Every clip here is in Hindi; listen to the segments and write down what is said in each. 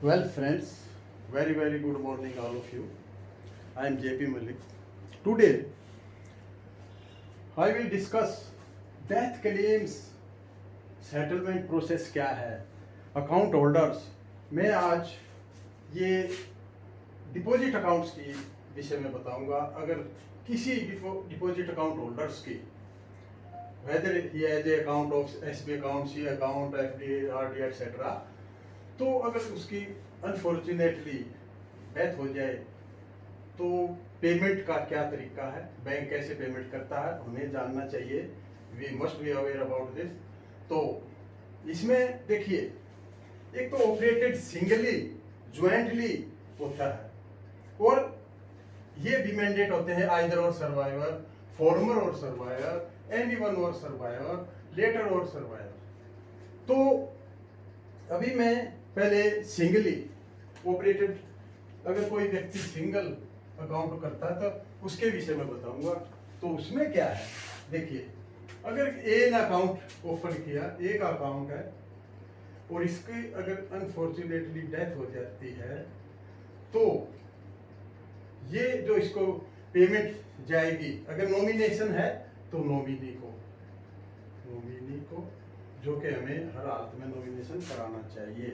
Well, friends, very good morning, all of you. I am JP Malik. Today, I will discuss death claims settlement process क्या है अकाउंट होल्डर्स मैं आज ये डिपॉजिट अकाउंट्स की विषय में बताऊंगा। अगर किसी डिपॉजिट अकाउंट होल्डर्स की whether he as a account of SB account, C account, FD, RD etcetera, तो अगर उसकी अनफॉर्चुनेटली डेथ हो जाए तो पेमेंट का क्या तरीका है, बैंक कैसे पेमेंट करता है, हमें जानना चाहिए। We must be aware about this. तो इसमें देखिए, एक तो ऑपरेटेड सिंगली ज्वाइंटली होता है और ये भी मैंडेट होते हैं आइदर और सर्वाइवर, फॉर्मर और सर्वाइवर, एनीवन और सर्वाइवर, लेटर और सर्वाइवर। तो अभी मैं पहले सिंगली ऑपरेटेड, अगर कोई व्यक्ति सिंगल अकाउंट करता है तो उसके विषय में बताऊंगा। तो उसमें क्या है, देखिए, अगर एक अकाउंट ओपन किया, एक अकाउंट है और इसकी अगर अनफॉर्चुनेटली डेथ हो जाती है तो ये जो इसको पेमेंट जाएगी, अगर नॉमिनेशन है तो नॉमिनी को जो कि हमें हर हालत में नॉमिनेशन कराना चाहिए,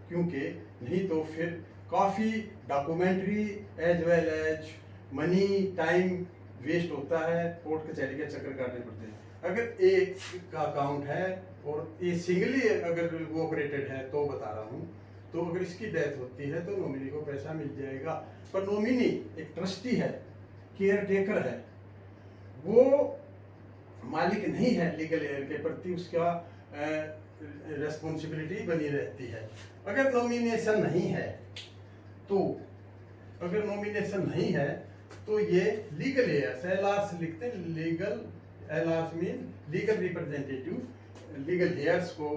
क्योंकि नहीं तो फिर काफ़ी documentary as well as money time waste होता है, कोर्ट कचहरी के चक्कर काटने पड़ते हैं। अगर एक का अकाउंट है और ये सिंगली अगर वो ऑपरेटेड है तो बता रहा हूँ, तो अगर इसकी डेथ होती है तो नॉमिनी को पैसा मिल जाएगा। पर नॉमिनी एक ट्रस्टी है, केयर टेकर है, वो मालिक नहीं है, लीगल एयर के प्रति उसका रेस्पॉन्सिबिलिटी बनी रहती है। अगर नॉमिनेशन नहीं है तो अगर नॉमिनेशन नहीं है तो ये लीगल एयर्स, एलआर से लिखते हैं, legal LR mean legal representative, legal hairs को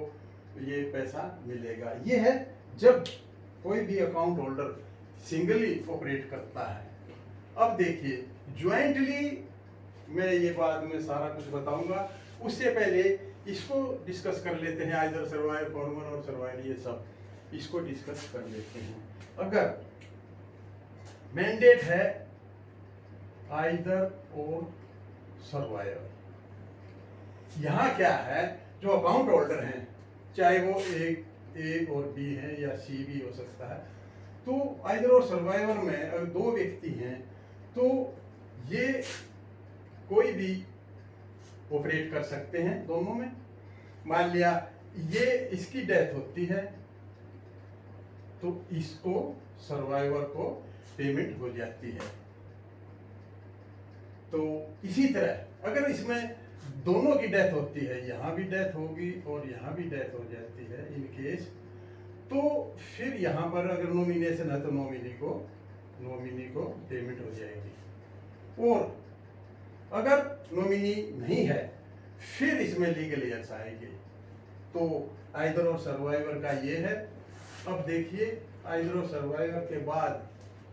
ये पैसा मिलेगा। ये है जब कोई भी अकाउंट होल्डर सिंगली ऑपरेट करता है। अब देखिए, ज्वाइंटली मैं ये बाद में सारा कुछ बताऊंगा, उससे पहले इसको डिस्कस कर लेते हैं। आइदर सर्वाइवर, फॉर्मर और सर्वाइवर, ये सब इसको डिस्कस कर लेते हैं। अगर मैंडेट है आइदर और सर्वाइवर, यहाँ क्या है, जो अकाउंट होल्डर हैं, चाहे वो ए और बी है या सी भी हो सकता है, तो आइदर और सर्वाइवर में अगर दो व्यक्ति हैं तो ये कोई भी ऑपरेट कर सकते हैं दोनों में। मान लिया ये इसकी डेथ होती है तो इसको सर्वाइवर को पेमेंट हो जाती है। तो इसी तरह अगर इसमें दोनों की डेथ होती है, यहाँ भी डेथ होगी और यहाँ भी डेथ हो जाती है इन केस, तो फिर यहाँ पर अगर नॉमिनेशन है तो नॉमिनी को पेमेंट हो जाएगी। और अगर नॉमिनी नहीं है फिर इसमें लीगल एयर्स आएंगे। तो आइदर और सर्वाइवर का ये है। अब देखिए, आइदर और सर्वाइवर के बाद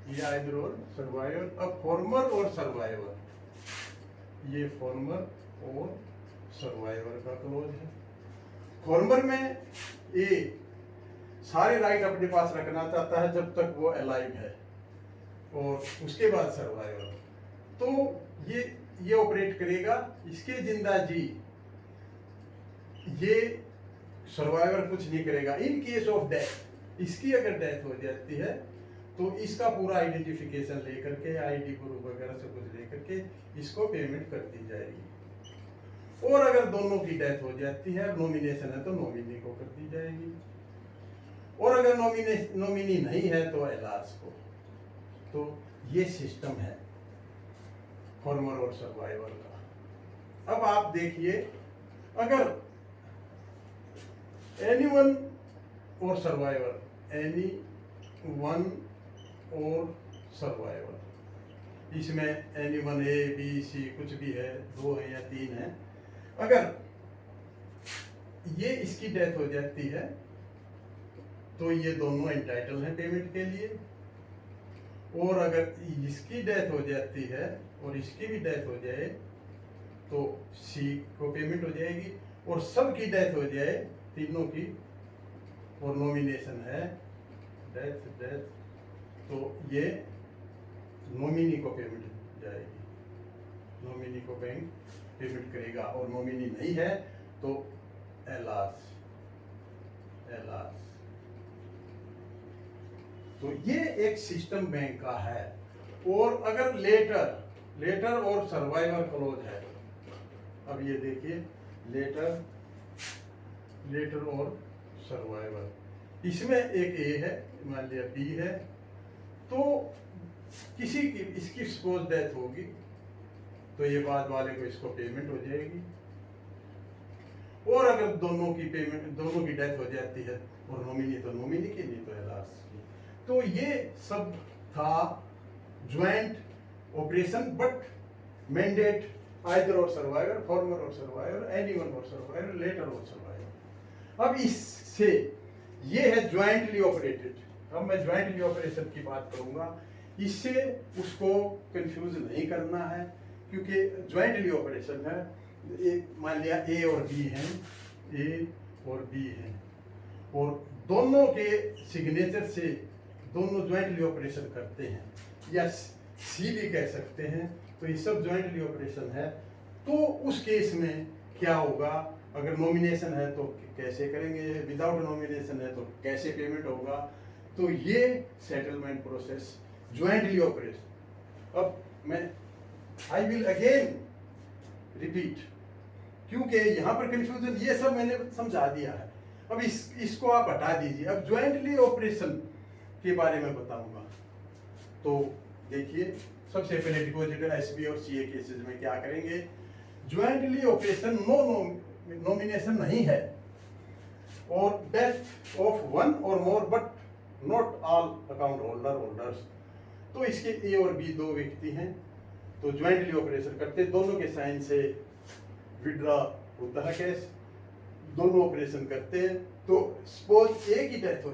ये आइदर और सर्वाइवर, अब फॉर्मर और सर्वाइवर, ये फॉर्मर और सर्वाइवर का क्लोज है। फॉर्मर में ये सारे राइट अपने पास रखना चाहता है जब तक वो अलाइव है, और उसके बाद सर्वाइवर, तो ये ऑपरेट करेगा, इसके जिंदा जी ये सर्वाइवर कुछ नहीं करेगा। इन केस ऑफ डेथ, इसकी अगर डेथ हो जाती है तो इसका पूरा आइडेंटिफिकेशन लेकर के, आईडी प्रूफ वगैरह सब कुछ लेकर के इसको पेमेंट कर दी जाएगी। और अगर दोनों की डेथ हो जाती है, नॉमिनेशन है तो नॉमिनी को कर दी जाएगी, और अगर नॉमिनी नहीं है तो एलार्स को। तो ये सिस्टम है फॉर्मर और सर्वाइवर का। अब आप देखिए, अगर एनीवन और सर्वाइवर, एनी वन और सर्वाइवर, इसमें एनीवन ए बी सी कुछ भी है, दो है या तीन है, अगर ये इसकी डेथ हो जाती है तो ये दोनों एंटाइटल हैं पेमेंट के लिए। और अगर इसकी डेथ हो जाती है और इसकी भी डेथ हो जाए तो सी को पेमेंट हो जाएगी, और सब की डेथ हो जाए तीनों की, और नॉमिनेशन है डेथ डेथ, तो ये नॉमिनी को पेमेंट जाएगी, नॉमिनी को बैंक पेमेंट करेगा, और नॉमिनी नहीं है तो एलार्स, तो ये एक सिस्टम बैंक का है। और अगर लेटर और सर्वाइवर क्लोज है, अब ये देखिए लेटर और सर्वाइवर, इसमें एक ए है, मान लिया बी है, तो किसी की इसकी सपोज डेथ होगी तो ये बाद वाले को इसको पेमेंट हो जाएगी, और अगर दोनों की डेथ हो जाती है और नॉमिनी तो नॉमिनी की, नहीं तो एलार्स की। तो ये सब था joint operation, but mandate either और सर्वाइवर, फॉर्मर और सर्वाइवर, एनीवन और सर्वाइवर, लेटर और सर्वाइवर। अब इससे ये है ज्वाइंटली ऑपरेटेड। अब मैं ज्वाइंटली ऑपरेशन की बात करूंगा, इससे उसको कंफ्यूज नहीं करना है, क्योंकि ज्वाइंटली ऑपरेशन है, मान लिया ए और बी हैं, ए और बी हैं, और दोनों के सिग्नेचर से दोनों ज्वाइंटली ऑपरेशन करते हैं, या सी भी कह सकते हैं, तो ये सब ज्वाइंटली ऑपरेशन है। तो उस केस में क्या होगा, अगर नॉमिनेशन है तो कैसे करेंगे, विदाउट नॉमिनेशन है तो कैसे पेमेंट होगा, तो ये सेटलमेंट प्रोसेस ज्वाइंटली ऑपरेशन। अब मैं आई विल अगेन रिपीट, क्योंकि यहाँ पर कंफ्यूजन, ये सब मैंने समझा दिया है, अब इसको आप हटा दीजिए। अब ज्वाइंटली ऑपरेशन के बारे में बताऊंगा। तो देखिए, सबसे पहले डिपॉजिट एसबी और सीए केसेस में क्या करेंगे, ज्वाइंटली ऑपरेशन नॉमिनेशन नहीं है, और death of one or more but not all account holders, तो इसके ए और बी दो व्यक्ति हैं, तो ज्वाइंटली ऑपरेशन करते, दोनों के साइन से विड्रॉ होता है कैश, दोनों ऑपरेशन करते हैं। तो सपोज ए की डेथ हो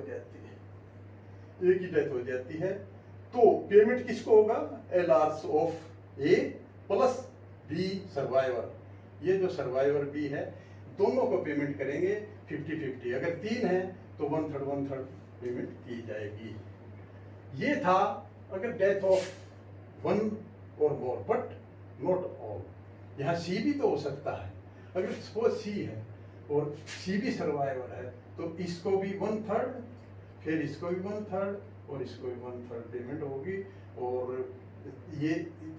जाती है, तो पेमेंट किसको होगा, एलार्स of a plus b survivor, ये जो सर्वाइवर बी है, दोनों को पेमेंट करेंगे 50-50, अगर 3 है तो 1/3 पेमेंट की जाएगी। ये था अगर death of one or more but not all. यहाँ सी भी तो हो सकता है, अगर सपोज सी है और सी भी सर्वाइवर है, तो इसको भी 1/3, फिर इसको भी 1/3 और इसको भी 1/3 पेमेंट होगी, और ये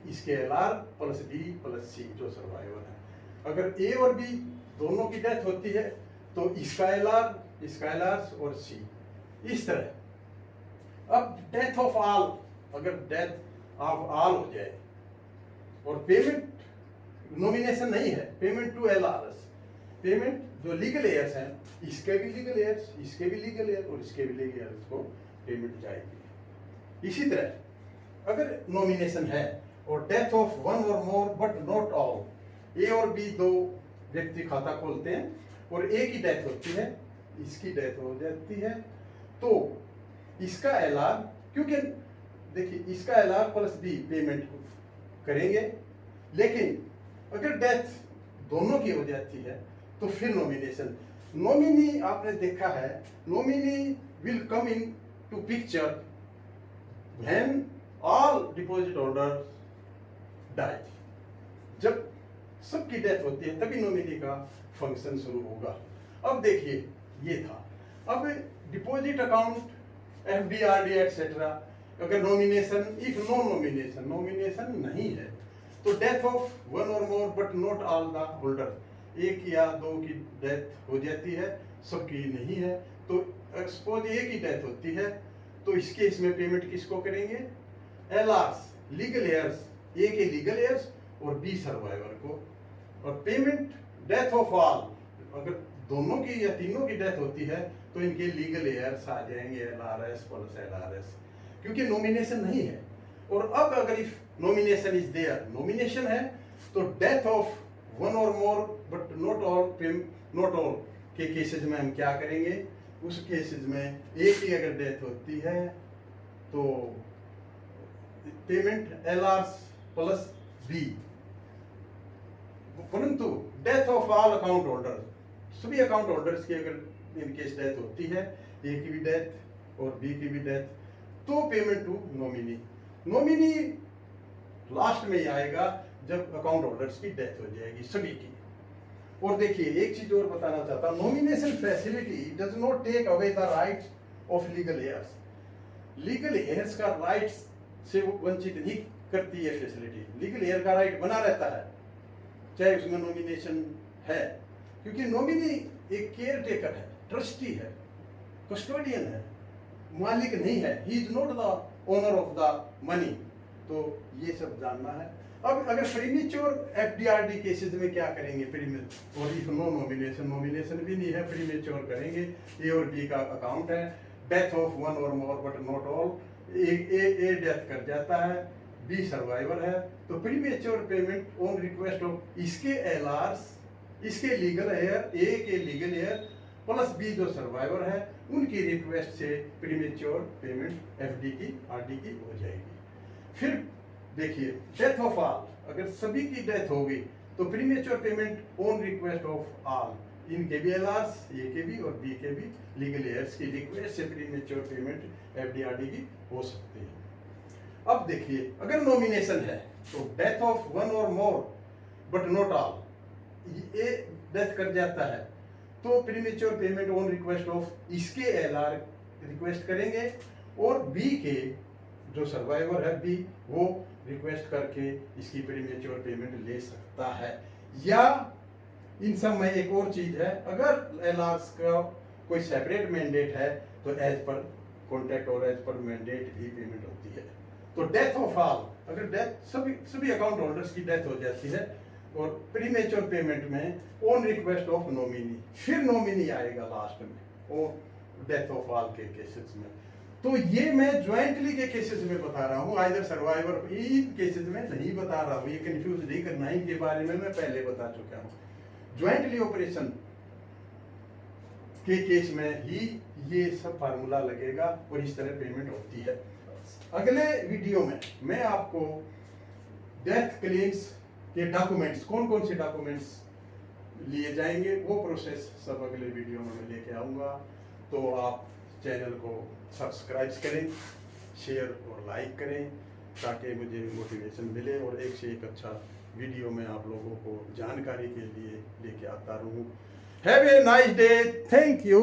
इसके एलआर प्लस डी प्लस सी जो सर्वाइवर है। अगर ए और बी दोनों की डेथ होती है तो इसका एलआर और सी, इस तरह। अब डेथ ऑफ ऑल, अगर डेथ ऑफ ऑल हो जाए और पेमेंट नॉमिनेशन नहीं है, पेमेंट टू एलआरएस, पेमेंट जो लीगल एयर्स हैं, इसके भी लीगल एयर्स, इसके भी लीगल एयर और इसके भी लीगल एयर्स को पेमेंट जाएगी। इसी तरह अगर नॉमिनेशन है और death of one or more but not all, ए और बी दो व्यक्ति खाता खोलते हैं और ए की डेथ होती है, इसकी डेथ हो जाती है, तो इसका एलआर, क्योंकि देखिए इसका एलआर प्लस बी पेमेंट करेंगे, लेकिन अगर डेथ दोनों की हो जाती है तो फिर नॉमिनेशन, नॉमिनी आपने देखा है, nominee will come into picture when all deposit holders die, जब सबकी डेथ होती है तभी नॉमिनी का फंक्शन शुरू होगा। अब देखिए ये था, अब deposit account FD RD etcetera, अगर नॉमिनेशन, इफ नो नॉमिनेशन नहीं है तो death of one or more but not all the holder, एक या दो की डेथ हो जाती है, सबकी नहीं है, तो सपोज ए की डेथ होती है तो इस केस में पेमेंट किसको करेंगे, एलआरस लीगल एयर्स, ए के लीगल एयर्स और बी सर्वाइवर को, और पेमेंट डेथ ऑफ ऑल, अगर दोनों की या तीनों की डेथ होती है तो इनके लीगल एयर्स आ जाएंगे, एलआरएस प्लस एलआरएस, क्योंकि नॉमिनेशन नहीं है। और अब अगर if nomination is there, nomination है, तो death of one or more but not all के केसेस में हम क्या करेंगे, उस केसेस में एक ही अगर डेथ होती है तो पेमेंट एलआरएस प्लस बी, परंतु death of all account holder, सभी अकाउंट होल्डर्स की अगर इन केस डेथ होती है, एक की भी डेथ और बी की भी डेथ, तो payment to nominee. Nominee last में ही आएगा जब अकाउंट होल्डर्स की डेथ हो जाएगी सभी की। और देखिए एक चीज और बताना चाहता हूं, nomination facility does not take away the rights of legal heirs. Legal heirs का राइट्स से वो वंचित नहीं करती है फैसिलिटी। लीगल हेयर का राइट बना रहता है चाहे उसमें नॉमिनेशन है, क्योंकि नॉमिनी एक केयर टेकर है, ट्रस्टी है, कस्टोडियन है, मालिक नहीं है, he is not the owner of the money. तो ये सब जानना है। अब अगर प्रीमेच्योर एफडीआरडी केसेस में क्या करेंगे, और इफ नो नॉमिनेशन, नॉमिनेशन भी नहीं है, प्रीमेच्योर करेंगे, ए और बी का अकाउंट है, death of one or more but not all, A death कर जाता है, बी सर्वाइवर है, तो premature payment on request of इसके एलआरस, इसके लीगल हेयर, ए के लीगल हेयर प्लस बी जो सर्वाइवर है उनकी रिक्वेस्ट से प्रीमेच्योर पेमेंट एफडी की आरडी की हो जाएगी। फिर देखिए डेथ ऑफ ऑल, अगर सभी की डेथ हो गई तो premature payment on request of all, इनके भी एलआरस, ए के भी और बी के भी लीगल हेयर्स की रिक्वेस्ट से प्रीमेच्योर पेमेंट एफडीआरडी की हो सकती है। अब देखिए अगर नॉमिनेशन है तो death of one or more but not all, ये डेथ कर जाता है तो premature payment on request of इसके एलआर रिक्वेस्ट करेंगे, और बी के जो सर्वाइवर है बी वो रिक्वेस्ट करके इसकी प्रीमेच्योर पेमेंट ले सकता है। या इन सब में एक और चीज है, अगर एलआर्स का कोई सेपरेट मैंडेट है तो एज पर कॉन्ट्रैक्ट और एज पर मैंडेट भी पेमेंट होती है। तो डेथ ऑफ ऑल, अगर डेथ सभी अकाउंट होल्डर्स की डेथ हो जाती है और प्रीमेच्योर पेमेंट में ऑन रिक्वेस्ट ऑफ नॉमिनी, फिर नॉमिनी आएगा लास्ट में और डेथ ऑफ ऑल के केसेस में। तो ये मैं ज्वाइंटली के केसेस में बता रहा हूँ, आइदर सर्वाइवर, इन केसेस में नहीं बता रहा हूँ, ये कंफ्यूज नहीं करना, इनके बारे में मैं पहले बता चुका हूँ। ज्वाइंटली ऑपरेशन के केस में ही ये सब फार्मूला लगेगा और इस तरह पेमेंट होती है। अगले वीडियो में मैं आपको डेथ क्लेम्स के डॉक्यूमेंट्स, कौन कौन से डॉक्यूमेंट्स लिए जाएंगे, वो प्रोसेस सब अगले वीडियो में मैं लेके आऊँगा। तो आप चैनल को सब्सक्राइब करें, शेयर और लाइक करें ताकि मुझे मोटिवेशन मिले और एक से एक अच्छा वीडियो में आप लोगों को जानकारी के लिए लेके आता रहूँ। Have a nice day, thank you.